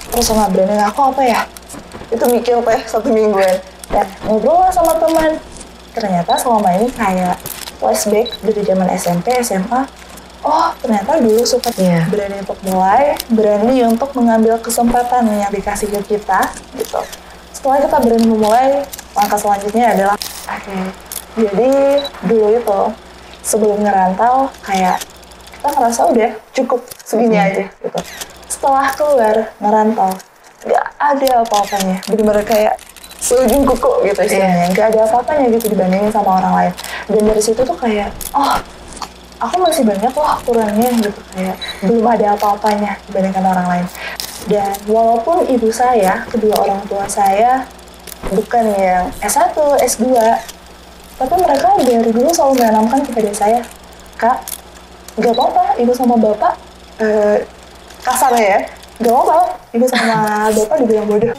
personal branding aku apa ya? Itu mikir teh 1 mingguan. Dan ngobrol lah sama teman. Ternyata selama ini kayak flashback dari zaman SMP, SMA. Oh, ternyata dulu suka berani untuk mulai, berani untuk mengambil kesempatan yang dikasih ke kita, gitu. Setelah kita berani memulai, langkah selanjutnya adalah jadi dulu itu sebelum ngerantau kayak kita ngerasa udah cukup segini aja gitu. Setelah keluar ngerantau, gak ada apa-apanya, bener-bener kayak seujung kuku gitu istilahnya, gak ada apa-apanya gitu dibandingin sama orang lain. Dan dari situ tuh kayak, oh aku masih banyak loh kurangnya gitu, kayak belum ada apa-apanya dibandingkan orang lain. Dan walaupun ibu saya, kedua orang tua saya bukan yang S1, S2, tapi mereka dari dulu selalu menanamkan kepada saya, Kak, gak apa-apa ibu sama bapak, kasarnya ya, gak apa-apa ibu sama bapak dibilang bodoh.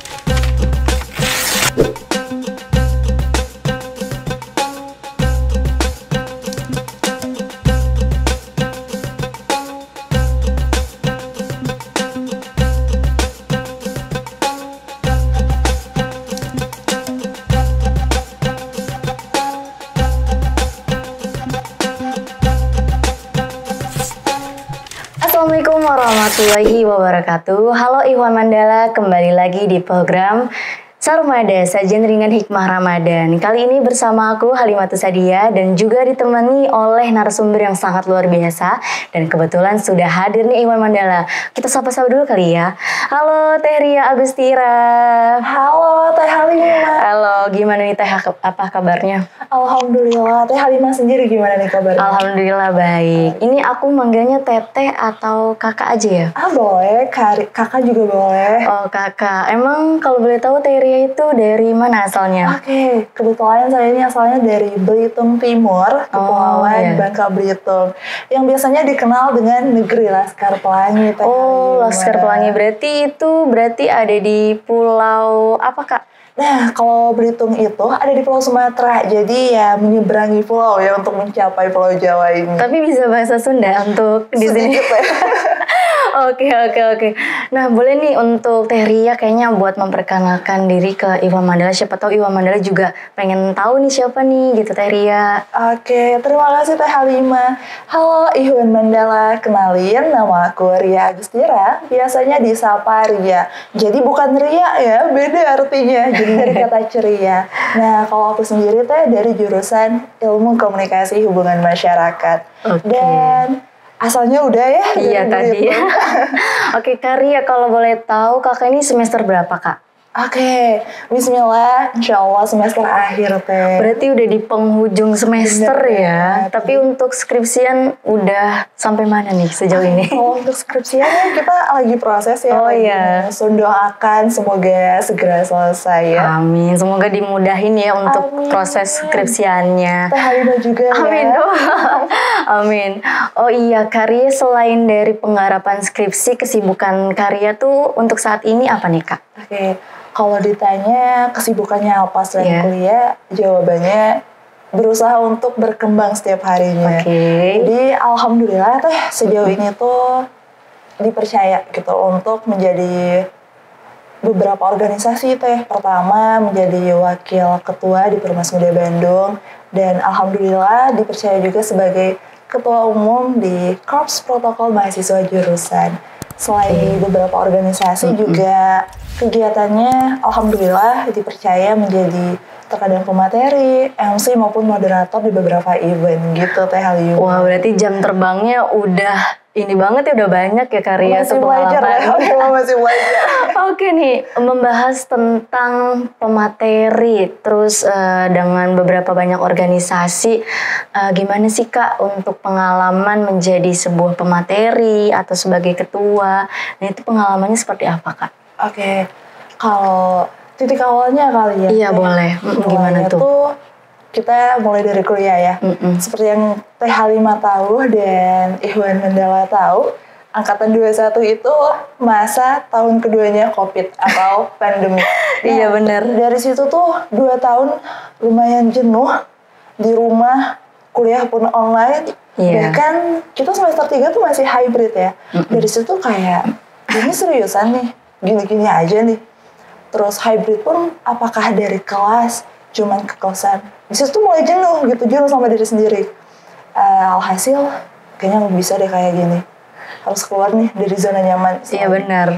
Assalamualaikum warahmatullahi wabarakatuh. Halo Ikhwan Mandala, kembali lagi di program Sarmada, Sajian Ringan Hikmah Ramadan. Kali ini bersama aku Halimatus Sadia dan juga ditemani oleh narasumber yang sangat luar biasa. Dan kebetulan sudah hadir nih Ikhwan Mandala. Kita sapa-sapa dulu kali ya. Halo Teh Ria Agustira. Halo Teh Halimah. Halo, gimana nih Teh, apa kabarnya? Alhamdulillah. Teh Halimah sendiri gimana nih kabarnya? Alhamdulillah baik. Ini aku manggilnya Teteh atau Kakak aja ya? Boleh. Kakak juga boleh. Oh Kakak. Emang kalau boleh tahu Teh Ria itu dari mana asalnya? Oke, kebetulan saya ini asalnya dari Belitung Timur, Kepulauan Bangka Belitung, yang biasanya dikenal dengan negeri Laskar Pelangi. Laskar Pelangi berarti ada di pulau apa Kak? Nah, kalau Belitung itu ada di Pulau Sumatera, jadi ya menyeberangi pulau ya untuk mencapai Pulau Jawa ini. Tapi bisa bahasa Sunda untuk di sini. Sedikit ya. Oke. Nah, boleh nih untuk Teh Ria kayaknya buat memperkenalkan diri ke Ikhwan Mandala. Siapa tahu Ikhwan Mandala juga pengen tahu nih siapa nih gitu Teh Ria. Oke, terima kasih Teh Halimah. Halo Ikhwan Mandala, kenalin nama aku Ria Agustira, biasanya disapa Ria. Jadi bukan Ria ya, beda artinya. Jadi dari kata ceria. Nah, kalau aku sendiri Teh dari jurusan Ilmu Komunikasi Hubungan Masyarakat. Dan asalnya udah ya? Iya tadi. Oke, Kak Ria, kalau boleh tahu kakak ini semester berapa Kak? Oke, bismillah, insya Allah semester akhir Teh. Berarti udah di penghujung semester ya. Tapi untuk skripsian udah sampai mana nih sejauh ini? Kalau untuk skripsian kita lagi proses ya. Doakan semoga segera selesai ya. Amin, semoga dimudahin ya untuk proses skripsiannya. Teh Halimah juga Amin ya. Amin. Oh iya, Karya selain dari penggarapan skripsi, kesibukan Karya tuh untuk saat ini apa nih Kak? Oke. Kalau ditanya kesibukannya apa selain kuliah, jawabannya berusaha untuk berkembang setiap harinya. Jadi alhamdulillah Teh sejauh ini tuh dipercaya gitu untuk menjadi beberapa organisasi Teh. Pertama menjadi wakil ketua di Permas Muda Bandung dan alhamdulillah dipercaya juga sebagai ketua umum di Korps Protokol Mahasiswa Jurusan. Selain di beberapa organisasi juga kegiatannya alhamdulillah dipercaya menjadi terkadang pemateri, MC maupun moderator di beberapa event gitu Teh Halimah. Wah, berarti jam terbangnya udah ini banget ya, udah banyak ya Karya. Masih belajar ya, masih belajar. Oke nih, membahas tentang pemateri, terus dengan beberapa banyak organisasi, gimana sih Kak untuk pengalaman menjadi sebuah pemateri atau sebagai ketua? Nah itu pengalamannya seperti apa Kak? Oke, kalau titik awalnya kali ya. Iya boleh. Gimana tuh? Kita mulai dari kuliah ya. Seperti yang Teh Halimah tahu dan Ikhwan Mandala tahu, Angkatan 21 itu masa tahun keduanya COVID atau pandemi. Iya benar. Dari situ tuh 2 tahun lumayan jenuh di rumah, kuliah pun online. Bahkan kita semester 3 tuh masih hybrid ya. Dari situ kayak, ini seriusan nih. gini-gini aja nih. Terus hybrid pun apakah dari kelas cuman ke kosan. Di situ tuh mulai jenuh sama diri sendiri. Alhasil kayaknya nggak bisa deh kayak gini. Harus keluar nih dari zona nyaman. Iya benar.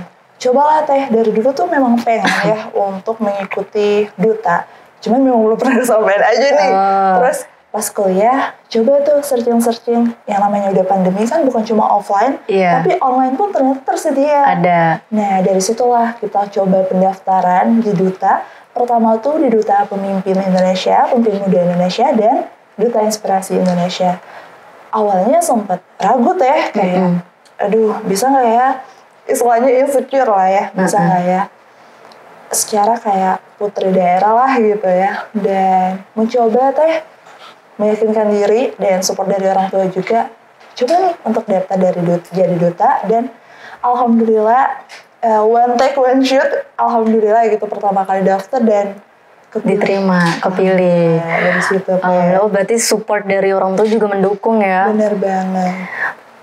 Cobalah Teh, dari dulu tuh memang pengen ya untuk mengikuti duta. Cuman memang belum pernah kesampaian aja nih. Terus pas kuliah, coba tuh searching-searching. Yang namanya udah pandemi kan bukan cuma offline, tapi online pun ternyata tersedia. Ada. Nah, dari situlah kita coba pendaftaran di duta. Pertama tuh di Duta Pemimpin Indonesia, Pemimpin Muda Indonesia, dan Duta Inspirasi Indonesia. Awalnya sempat ragu Teh, kayak, aduh bisa nggak ya? Istilahnya insecure lah ya, bisa nggak ya? Secara kayak putri daerah lah gitu ya. Dan mencoba Teh, meyakinkan diri dan support dari orang tua juga. Coba nih untuk daftar jadi duta, dan alhamdulillah one take one shoot, alhamdulillah gitu pertama kali daftar dan diterima, kepilih. Dari situ. Oh berarti support dari orang tua juga mendukung ya? Bener banget.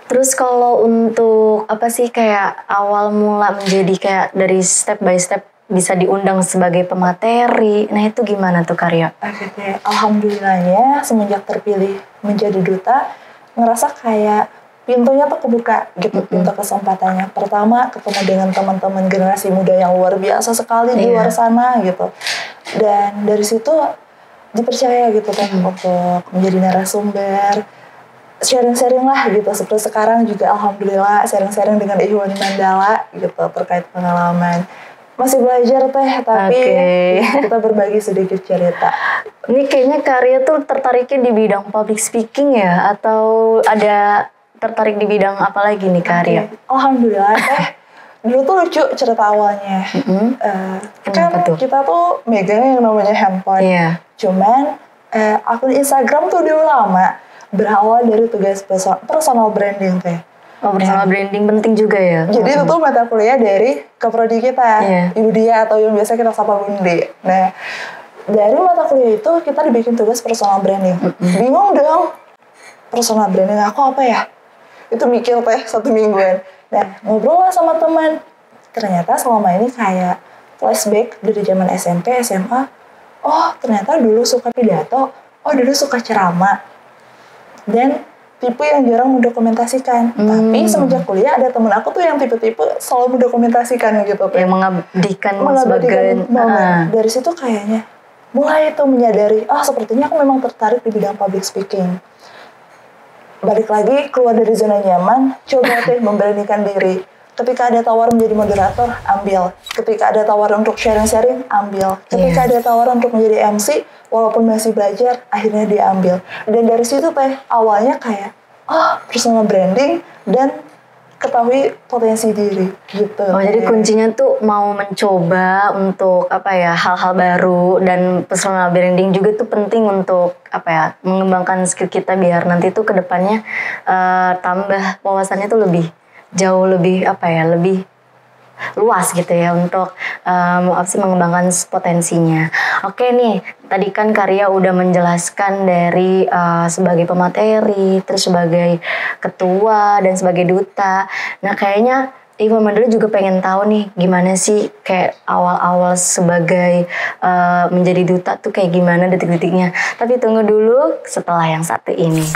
Terus kalau untuk apa sih kayak awal mula menjadi kayak dari step by step bisa diundang sebagai pemateri, nah itu gimana tuh Karya? Oke, alhamdulillahnya semenjak terpilih menjadi duta, ngerasa kayak pintunya tuh kebuka gitu, pintu kesempatannya. Pertama ketemu dengan teman-teman generasi muda yang luar biasa sekali di luar sana gitu. Dan dari situ dipercaya gitu kan untuk menjadi narasumber, sharing-sharing lah gitu. Seperti sekarang juga alhamdulillah sharing-sharing dengan Ihwan Mandala gitu terkait pengalaman. Masih belajar Teh, tapi kita berbagi sedikit cerita. Ini kayaknya Karya tuh tertariknya di bidang public speaking ya? Atau ada tertarik di bidang apa lagi nih Karya? Alhamdulillah Teh, dulu tuh lucu cerita awalnya. Kan kita tuh megang yang namanya handphone. Cuman akun Instagram tuh dulu lama. Berawal dari tugas personal branding Teh. Oh, personal branding penting juga ya? Jadi itu tuh mata kuliah dari keprodi kita, Ibu Dia atau yang biasa kita sapa Bundi. Nah, dari mata kuliah itu kita dibikin tugas personal branding. Bingung dong, personal branding aku apa ya? Itu mikir Teh 1 mingguan. Nah, ngobrol lah sama teman. Ternyata selama ini kayak flashback dari zaman SMP, SMA. Oh, ternyata dulu suka pidato. Oh, dulu suka ceramah. Dan tipe yang jarang mendokumentasikan. Tapi semenjak kuliah ada temen aku tuh yang tipe-tipe selalu mendokumentasikan gitu. Yang mengabdikan sebagai dari situ kayaknya mulai tuh menyadari, sepertinya aku memang tertarik di bidang public speaking. Balik lagi keluar dari zona nyaman, coba Teh memberanikan diri. Ketika ada tawaran menjadi moderator, ambil. Ketika ada tawaran untuk sharing-sharing, ambil. Ketika ada tawaran untuk menjadi MC, walaupun masih belajar, akhirnya diambil. Dan dari situ Teh, awalnya kayak, personal branding dan ketahui potensi diri gitu. Oh, jadi kuncinya tuh mau mencoba untuk hal-hal baru, dan personal branding juga tuh penting untuk mengembangkan skill kita biar nanti tuh kedepannya tambah wawasannya tuh lebih jauh, lebih lebih luas gitu ya untuk mengembangkan potensinya. Oke nih, tadi kan Karya udah menjelaskan dari sebagai pemateri, terus sebagai ketua dan sebagai duta. Nah kayaknya Ihwan Mandala juga pengen tahu nih gimana sih kayak awal-awal sebagai menjadi duta tuh kayak gimana detik-detiknya. Tapi tunggu dulu setelah yang satu ini.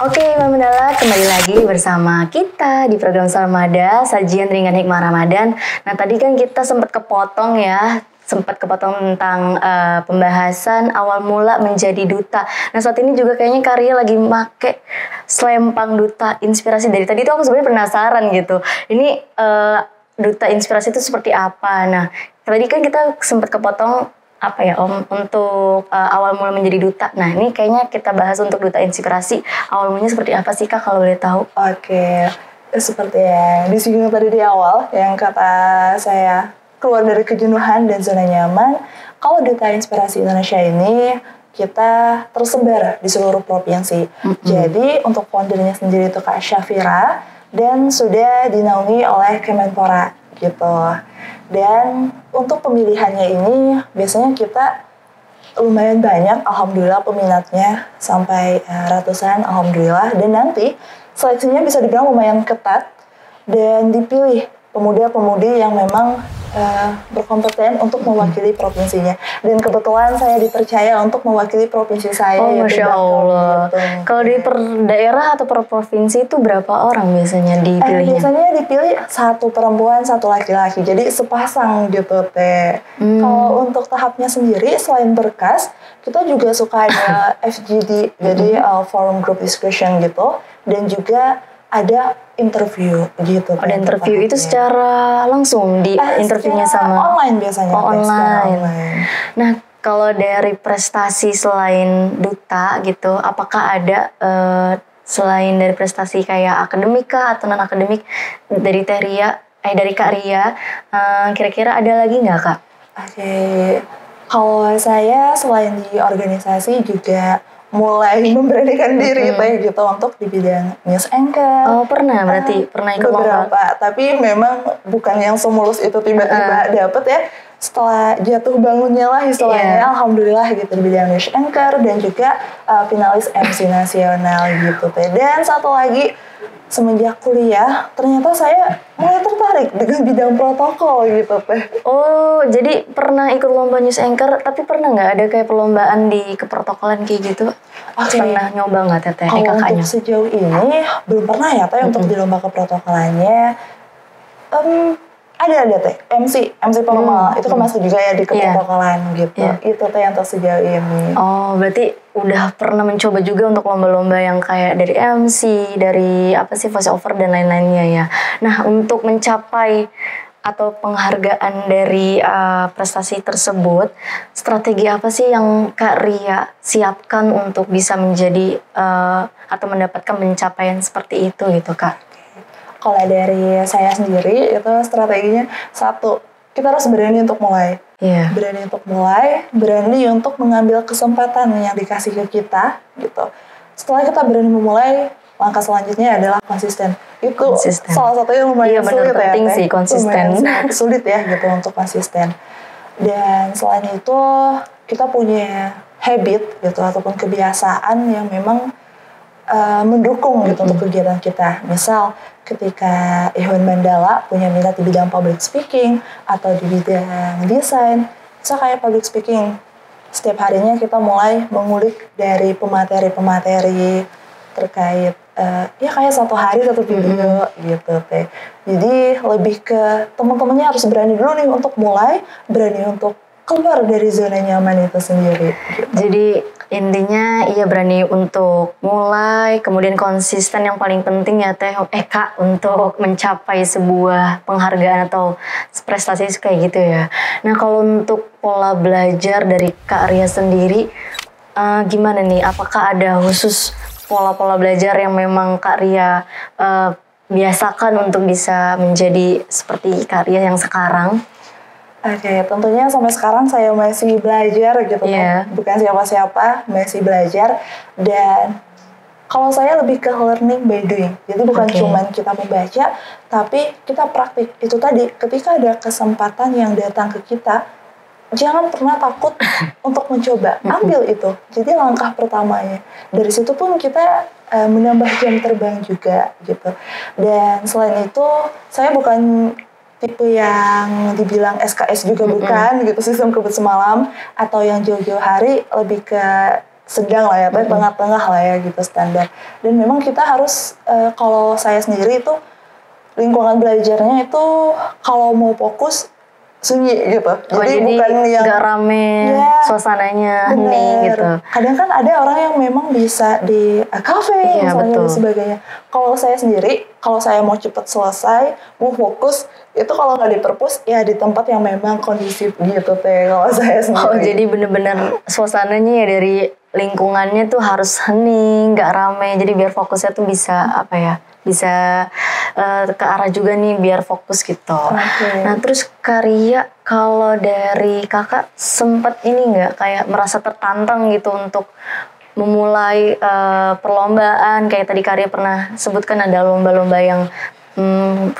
Oke, Ihwan Mandala kembali lagi bersama kita di program Sarmada, sajian ringan hikmah Ramadan. Nah tadi kan kita sempat kepotong tentang pembahasan awal mula menjadi duta. Nah saat ini juga kayaknya Karya lagi make selempang duta inspirasi. Dari tadi tuh aku sebenarnya penasaran gitu. Ini duta inspirasi itu seperti apa? Nah tadi kan kita sempat kepotong untuk awal mula menjadi duta. Nah ini kayaknya kita bahas untuk duta inspirasi. Awal mulanya seperti apa sih Kak kalau boleh tahu? Oke, seperti yang disinggung tadi di awal, yang kata saya keluar dari kejenuhan dan zona nyaman, kalau Duta Inspirasi Indonesia ini kita tersebar di seluruh provinsi. Jadi untuk foundernya sendiri itu Kak Syafira dan sudah dinaungi oleh Kemenpora gitu. Dan untuk pemilihannya ini biasanya kita lumayan banyak, alhamdulillah peminatnya sampai ratusan, alhamdulillah. Dan nanti seleksinya bisa dibilang lumayan ketat dan dipilih pemuda-pemudi yang memang berkompeten untuk mewakili provinsinya. Dan kebetulan saya dipercaya untuk mewakili provinsi saya. Oh, Masya Allah. Gitu. Kalau di per daerah atau per provinsi itu berapa orang biasanya dipilihnya? Biasanya dipilih 1 perempuan, 1 laki-laki. Jadi sepasang gitu teh. Kalau untuk tahapnya sendiri, selain berkas, kita juga suka ada FGD, jadi forum group discussion gitu. Dan juga ada interview gitu. Ada interview itu secara langsung di interviewnya sama online biasanya. Oh, online. Nah, kalau dari prestasi selain duta gitu, apakah ada selain dari prestasi kayak akademik kah atau non akademik dari dari Kak Ria, kira-kira ada lagi nggak Kak? Oke, kalau saya selain di organisasi juga mulai memberanikan diri gitu untuk di bidang news anchor. Oh, pernah berarti pernah ikut beberapa, tapi memang bukan yang semulus itu tiba-tiba dapet ya. Setelah jatuh bangunnya lah istilahnya, alhamdulillah gitu di bidang news anchor dan juga finalis MC nasional gitu teh. Dan satu lagi, semenjak kuliah ternyata saya mulai tertarik dengan bidang protokol gitu teh. Oh, jadi pernah ikut lomba news anchor, tapi pernah nggak ada kayak perlombaan di keprotokolan kayak gitu? Pernah nyoba nggak teteh? Kalau untuk sejauh ini belum pernah ya teh untuk di lomba keprotokolannya. Ada teh MC formal itu kan masuk juga ya di keprotokolan gitu. Itu teh yang sejauh ini. Oh, berarti udah pernah mencoba juga untuk lomba-lomba yang kayak dari MC, dari apa sih voice over dan lain-lainnya ya. Nah, untuk mencapai atau penghargaan dari prestasi tersebut, strategi apa sih yang Kak Ria siapkan untuk bisa menjadi atau mendapatkan pencapaian seperti itu gitu Kak? Kalau dari saya sendiri itu strateginya 1, kita harus berani untuk mulai. Berani untuk mulai, berani untuk mengambil kesempatan yang dikasih ke kita gitu. Setelah kita berani memulai, langkah selanjutnya adalah konsisten. Itu salah satu yang lumayan sulit ya. Penting sih konsisten. Sulit ya gitu untuk konsisten. Dan selain itu kita punya habit gitu ataupun kebiasaan yang memang mendukung gitu untuk kegiatan kita. Misal ketika Ihwan Mandala punya minat di bidang public speaking atau di bidang desain, misal kayak public speaking, setiap harinya kita mulai mengulik dari pemateri-pemateri terkait ya kayak 1 hari 1 video gitu teh. Jadi lebih ke teman-temannya harus berani dulu nih untuk mulai, berani untuk keluar dari zona nyaman itu sendiri. Gitu. Jadi intinya ia berani untuk mulai, kemudian konsisten yang paling penting ya teh Kak untuk mencapai sebuah penghargaan atau prestasi kayak gitu ya. Nah, kalau untuk pola belajar dari Kak Ria sendiri gimana nih? Apakah ada khusus pola-pola belajar yang memang Kak Ria biasakan untuk bisa menjadi seperti Kak Ria yang sekarang? Oke, tentunya sampai sekarang saya masih belajar gitu kan. Bukan siapa-siapa, masih belajar. Dan kalau saya lebih ke learning by doing. Jadi bukan cuma kita membaca, tapi kita praktik. Itu tadi, ketika ada kesempatan yang datang ke kita, jangan pernah takut untuk mencoba. Ambil itu. Jadi langkah pertamanya. Dari situ pun kita menambah jam terbang juga gitu. Dan selain itu, saya bukan tipe yang dibilang SKS juga bukan gitu, sistem kebut semalam atau yang jauh-jauh hari, lebih ke sedang lah ya, tengah-tengah lah ya gitu standar. Dan memang kita harus kalau saya sendiri itu lingkungan belajarnya itu kalau mau fokus sunyi gitu. Jadi bukan yang gak rame suasananya, hening gitu. Kadang kan ada orang yang memang bisa di kafe misalnya dan sebagainya. kalau saya sendiri, kalau saya mau cepet selesai, mau fokus, itu kalau nggak di perpus, ya di tempat yang memang kondisif gitu teh kalau saya sendiri. Oh, jadi bener-bener suasananya ya dari lingkungannya tuh harus hening, nggak rame. Jadi biar fokusnya tuh bisa apa ya, bisa ke arah juga nih biar fokus gitu. Oke. Nah terus Karya, kalau dari kakak sempet ini nggak kayak merasa tertantang gitu untuk memulai perlombaan kayak tadi Karya pernah sebutkan ada lomba-lomba yang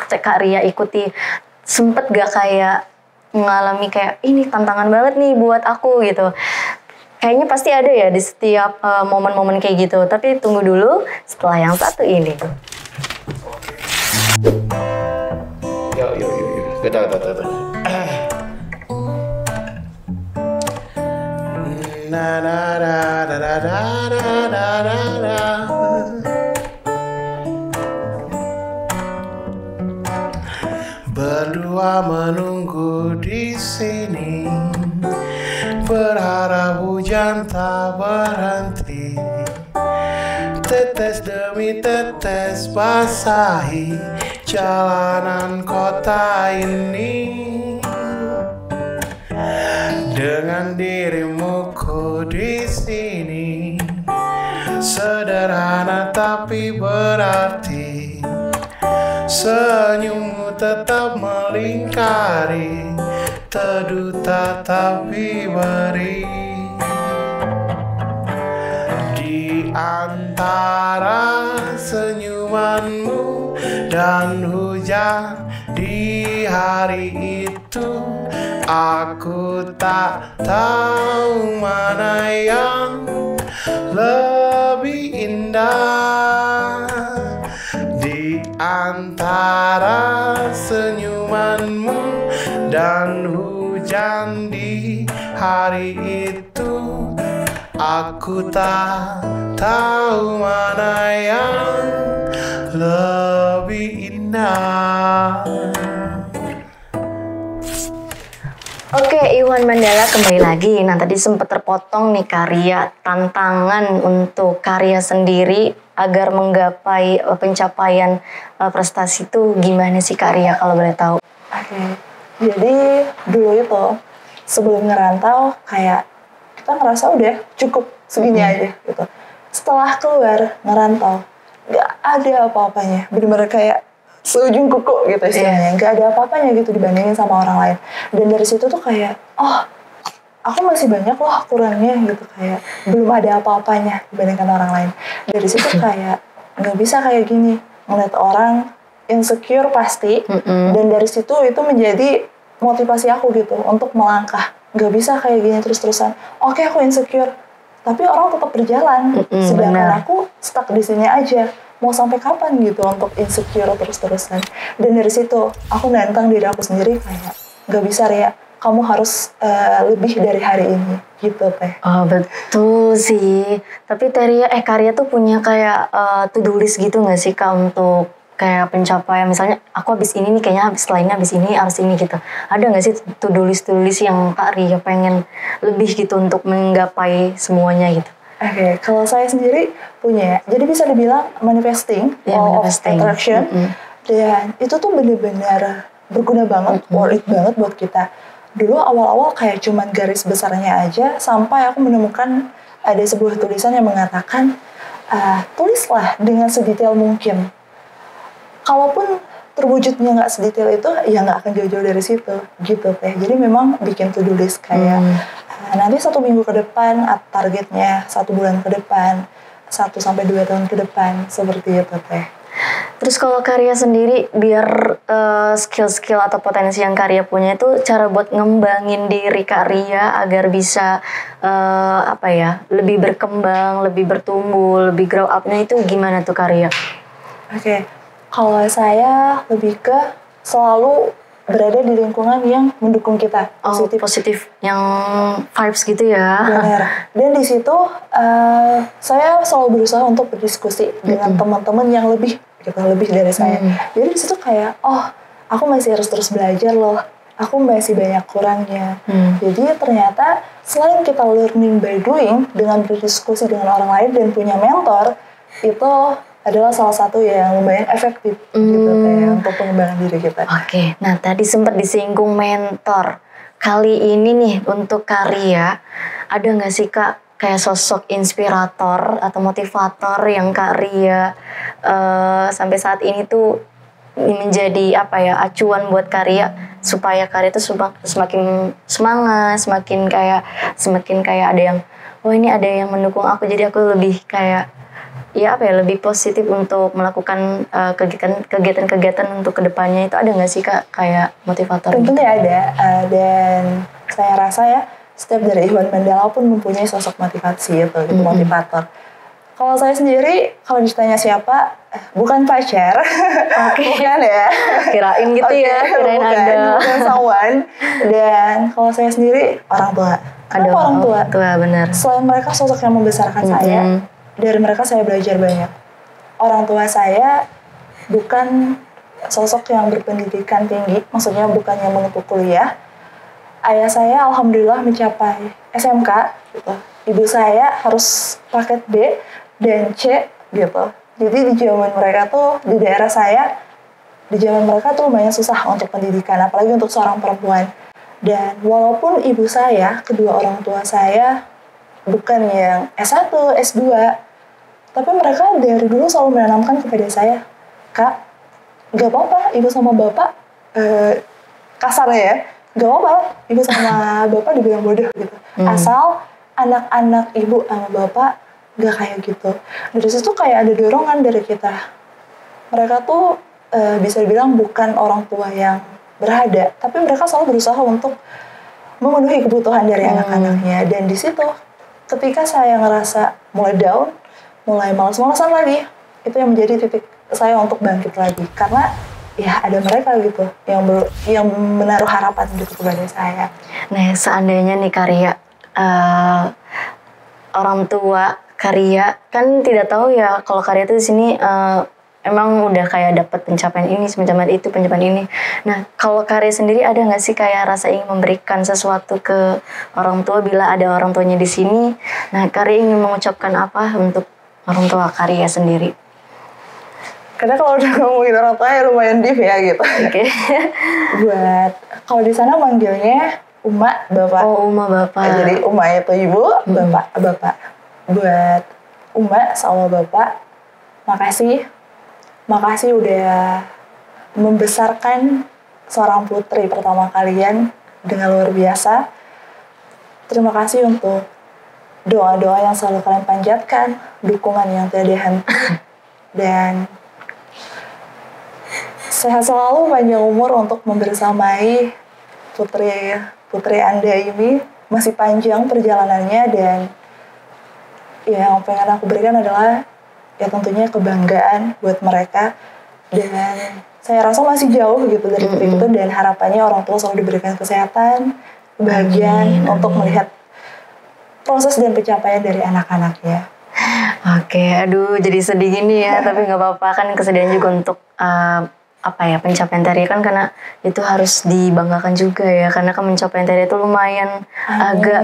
Karya ikuti, sempet gak kayak mengalami kayak ini tantangan banget nih buat aku gitu. Kayaknya pasti ada ya di setiap momen-momen kayak gitu. Tapi tunggu dulu setelah yang satu ini. Yuk. Kita. Na na na na na na na na. Berdua menunggu di sini, berharap hujan tak berhenti. Tetes demi tetes basahi jalanan kota ini. Dengan dirimu ku di sini, sederhana tapi berarti. Senyummu tetap melingkari, terduta tapi beri. Di antara senyumanmu dan hujan di hari itu, aku tak tahu mana yang lebih indah. Di antara senyumanmu dan hujan di hari itu, aku tak tahu mana yang lebih indah. Oke, Iwan Mandala kembali lagi. Nah, tadi sempat terpotong nih Karya, tantangan untuk Karya sendiri agar menggapai pencapaian prestasi itu gimana sih Karya kalau boleh tahu? Oke, jadi dulu itu sebelum ngerantau kayak kita ngerasa udah cukup segini aja gitu. Setelah keluar ngerantau, nggak ada apa-apanya, bener-bener kayak seujung kuku gitu istilahnya, nggak ada apa-apanya gitu dibandingin sama orang lain. Dan dari situ tuh kayak, oh aku masih banyak loh kurangnya gitu, kayak belum ada apa-apanya dibandingkan orang lain. Dari situ kayak nggak bisa kayak gini, ngeliat orang insecure pasti, dan dari situ itu menjadi motivasi aku gitu untuk melangkah. Nggak bisa kayak gini terus-terusan. Oke, aku insecure, tapi orang tetap berjalan, sedangkan aku stuck di sini aja. Mau sampai kapan gitu untuk insecure terus-terusan. Dan dari situ aku nantang diri aku sendiri kayak gak bisa Ria, kamu harus lebih dari hari ini gitu teh. Oh betul sih. Tapi Karya tuh punya kayak to-do list gitu gak sih Kak untuk kayak pencapaian, misalnya aku habis ini nih kayaknya setelah ini habis ini harus ini gitu. Ada gak sih to-do list yang Kak Ria pengen lebih gitu untuk menggapai semuanya gitu? Oke, kalau saya sendiri punya, jadi bisa dibilang manifesting, law of attraction, dan itu tuh bener-bener berguna banget, worth it banget buat kita. Dulu awal-awal kayak cuman garis besarnya aja, sampai aku menemukan ada sebuah tulisan yang mengatakan, tulislah dengan sedetail mungkin. Kalaupun terwujudnya nggak sedetail itu, ya nggak akan jauh-jauh dari situ, gitu teh. Jadi memang bikin to-do list kayak, nanti 1 minggu ke depan targetnya, 1 bulan ke depan, 1-2 tahun ke depan, seperti itu teh. Terus kalau Karya sendiri biar skill-skill atau potensi yang Karya punya itu cara buat ngembangin diri Karya agar bisa lebih berkembang, lebih bertumbuh, lebih grow up-nya itu gimana tuh Karya? Oke, kalau saya lebih ke selalu berada di lingkungan yang mendukung kita, positif, yang vibes gitu ya. Benar. Dan di situ saya selalu berusaha untuk berdiskusi dengan teman-teman yang lebih dari saya. Jadi di situ kayak, aku masih harus terus belajar loh. Aku masih banyak kurangnya. Jadi ternyata selain kita learning by doing dengan berdiskusi dengan orang lain dan punya mentor, itu adalah salah satu yang lumayan efektif gitu kayak untuk pengembangan diri kita. Oke, nah tadi sempat disinggung mentor. Kali ini nih untuk Karya, ada nggak sih Kak kayak sosok inspirator atau motivator yang Karya sampai saat ini tuh menjadi apa ya, acuan buat Karya supaya Karya tuh semakin semangat, semakin kayak ada yang, oh ini ada yang mendukung aku, jadi aku lebih kayak ya apa ya, lebih positif untuk melakukan kegiatan-kegiatan untuk kedepannya. Itu ada nggak sih Kak kayak motivator? Tentunya ada, dan saya rasa ya setiap dari Iwan Mandala pun mempunyai sosok motivasi itu, motivator. Kalau saya sendiri, kalau ditanya siapa, bukan pacar, bukan ya. Kirain gitu ya, kirain bukan someone. Dan kalau saya sendiri, orang tua. Kenapa orang tua? Benar. Selain mereka sosok yang membesarkan saya, dari mereka saya belajar banyak. Orang tua saya bukan sosok yang berpendidikan tinggi, maksudnya bukan yang menempuh kuliah. Ayah saya alhamdulillah mencapai SMK gitu. Ibu saya harus paket B dan C gitu. Jadi di zaman mereka tuh, di daerah saya, di zaman mereka tuh lumayan susah untuk pendidikan, apalagi untuk seorang perempuan. Dan walaupun ibu saya, kedua orang tua saya bukan yang S1, S2, tapi mereka dari dulu selalu menanamkan kepada saya, Kak, gak apa-apa ibu sama bapak, kasarnya ya, gak apa-apa ibu sama bapak dibilang bodoh gitu. Asal anak-anak ibu sama bapak gak kayak gitu. Dari situ kayak ada dorongan dari kita. Mereka tuh bisa dibilang bukan orang tua yang berada, tapi mereka selalu berusaha untuk memenuhi kebutuhan dari anak-anaknya. Dan di situ ketika saya ngerasa mulai down, mulai malas-malasan lagi, itu yang menjadi titik saya untuk bangkit lagi. Karena ya ada mereka gitu yang menaruh harapan gitu kepada saya. Nah, seandainya nih Karya, orang tua Karya kan tidak tahu ya kalau Karya tuh di sini emang udah kayak dapat pencapaian ini, pencapaian ini. Nah, kalau Karya sendiri ada nggak sih kayak rasa ingin memberikan sesuatu ke orang tua bila ada orang tuanya di sini? Nah, Karya ingin mengucapkan apa untuk orang tua Karya sendiri? Karena kalau udah ngomongin orang tua ya lumayan deep ya gitu. Oke. Buat kalau di sana manggilnya Uma, Bapak. Oh, Uma, Bapak. Jadi Uma itu ibu, Bapak. Buat Uma sama Bapak, makasih udah membesarkan seorang putri pertama kalian dengan luar biasa. Terima kasih untuk doa-doa yang selalu kalian panjatkan, dukungan yang tiada henti, dan sehat selalu, panjang umur untuk membersamai putri Anda ini. Masih panjang perjalanannya, dan yang pengen aku berikan adalah ya tentunya kebanggaan buat mereka. Dan saya rasa masih jauh gitu dari titik itu, dan harapannya orang tua selalu diberikan kesehatan, kebahagiaan untuk melihat proses dan pencapaian dari anak-anaknya. Oke, aduh jadi sedih gini ya, tapi nggak apa-apa, kan kesedihan juga untuk pencapaian Terry kan, karena itu harus dibanggakan juga ya, karena kan pencapaian Terry itu lumayan agak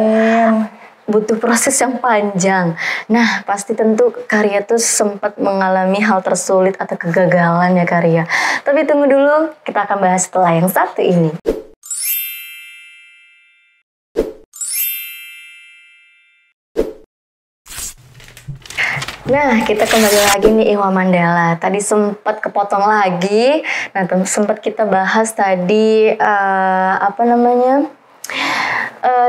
butuh proses yang panjang. Nah, pasti tentu Karya tuh sempat mengalami hal tersulit atau kegagalan ya Karya. Tapi tunggu dulu, kita akan bahas setelah yang satu ini. Nah, kita kembali lagi nih Iwan Mandala. Tadi sempat kepotong lagi. Nah, sempat kita bahas tadi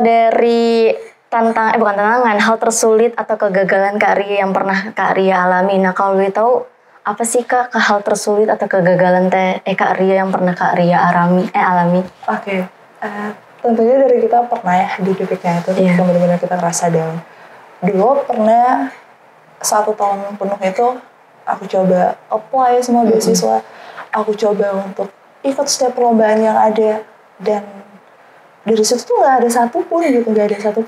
dari bukan tantangan, hal tersulit atau kegagalan Karya yang pernah Karya alami. Nah, kalau boleh tahu apa sih Kak hal tersulit atau kegagalan Karya yang pernah Karya alami? Oke. Tentunya dari kita pernah ya di titiknya itu, ketika benar-benar kita ngerasa down. Dulu pernah 1 tahun penuh itu aku coba apply semua beasiswa, aku coba untuk ikut setiap perlombaan yang ada, dan dari situ tuh nggak ada satupun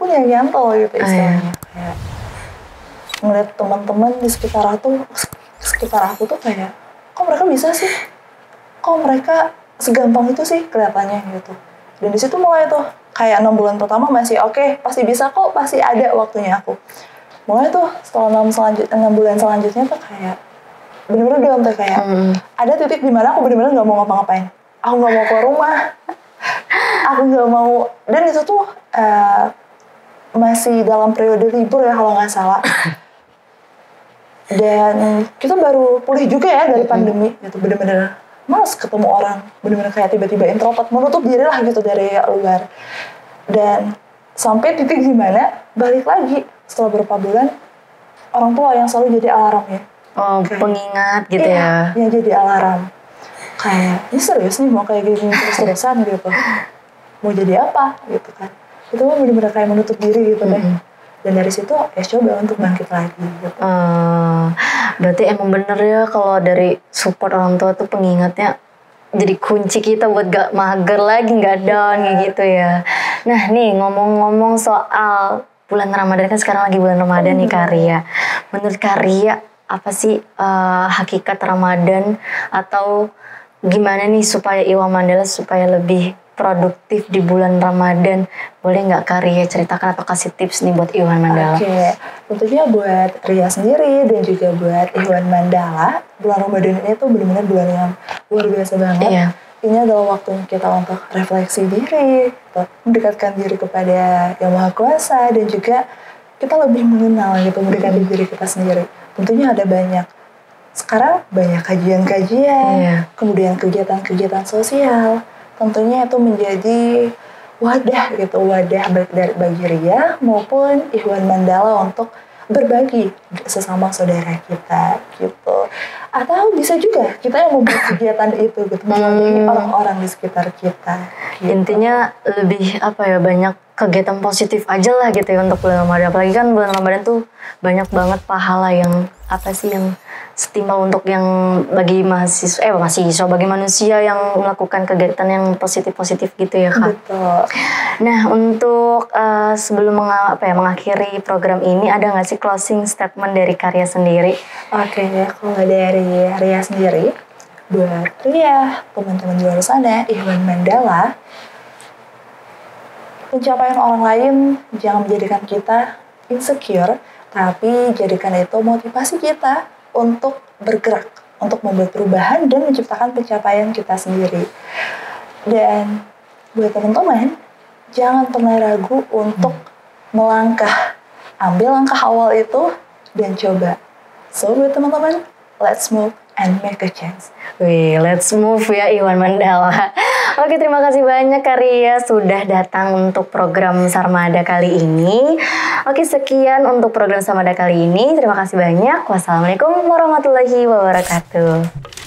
yang nyantol gitu istilahnya. Kayak ngeliat teman-teman di sekitar aku tuh kayak, kok mereka bisa sih, kok mereka segampang itu sih kelihatannya gitu. Dan di situ mulai tuh kayak 6 bulan pertama masih oke, pasti bisa kok, pasti ada waktunya aku. Mulai tuh setelah 6 bulan selanjutnya tuh kayak bener-bener down tuh kayak ada titik di mana aku bener-bener nggak mau ngapa-ngapain, aku nggak mau keluar rumah, aku nggak mau, dan itu tuh masih dalam periode libur ya kalau nggak salah. Dan kita baru pulih juga ya dari pandemi gitu, bener-bener males ketemu orang, bener-bener kayak tiba-tiba introvert, menutup diri lah gitu dari luar. Dan sampai titik dimana balik lagi setelah beberapa bulan, orang tua yang selalu jadi alarm ya. Oh, kayak, pengingat gitu ya. Yang jadi alarm. Kayak, ini serius nih mau kayak gini terus-terusan gitu. Mau jadi apa gitu kan. Itu bener-bener kayak menutup diri gitu deh. Dan dari situ ya coba untuk bangkit lagi gitu. Berarti emang bener ya kalau dari support orang tua tuh pengingatnya jadi kunci kita buat gak mager lagi, gak down gitu ya. Nah nih ngomong-ngomong soal bulan Ramadan, kan sekarang lagi bulan Ramadan nih Karya. Menurut Karya apa sih hakikat Ramadan, atau gimana nih supaya Iwan Mandala supaya lebih produktif di bulan Ramadan? Boleh nggak Karya ceritakan atau kasih tips nih buat Iwan Mandala? Oke, tentunya buat Ria sendiri dan juga buat Iwan Mandala, bulan Ramadan ini tuh benar-benar bulan yang luar biasa banget. Iya. Ini adalah waktu kita untuk refleksi diri, gitu, mendekatkan diri kepada Yang Maha Kuasa, dan juga kita lebih mengenal gitu, mendekati diri kita sendiri. Tentunya ada banyak. Sekarang banyak kajian-kajian, kemudian kegiatan-kegiatan sosial. Tentunya itu menjadi wadah gitu, wadah baik dari bagi Ria maupun Iwan Mandala untuk berbagi sesama saudara kita gitu. Atau bisa juga kita yang membuat kegiatan itu gitu, melayani orang-orang di sekitar kita gitu. Intinya lebih apa ya, banyak kegiatan positif aja lah gitu ya untuk bulan Ramadan. Apalagi kan bulan Ramadan tuh banyak banget pahala yang apa sih, yang setimbal untuk yang bagi mahasiswa bagi manusia yang melakukan kegiatan yang positif-positif gitu ya Kak. Betul. Nah untuk sebelum mengakhiri program ini, ada nggak sih closing statement dari Karya sendiri? Oke, kalau dari Ria sendiri, buat Ria, teman-teman di luar sana, Iwan Mandala, pencapaian orang lain jangan menjadikan kita insecure, tapi jadikan itu motivasi kita untuk bergerak, untuk membuat perubahan dan menciptakan pencapaian kita sendiri. Dan buat teman-teman, jangan pernah ragu untuk melangkah. Ambil langkah awal itu dan coba. So buat teman-teman, let's move and make a change. Wih, let's move ya Iwan Mandala. Oke, terima kasih banyak Karya sudah datang untuk program Sarmada kali ini. Oke, sekian untuk program Sarmada kali ini. Terima kasih banyak. Wassalamualaikum warahmatullahi wabarakatuh.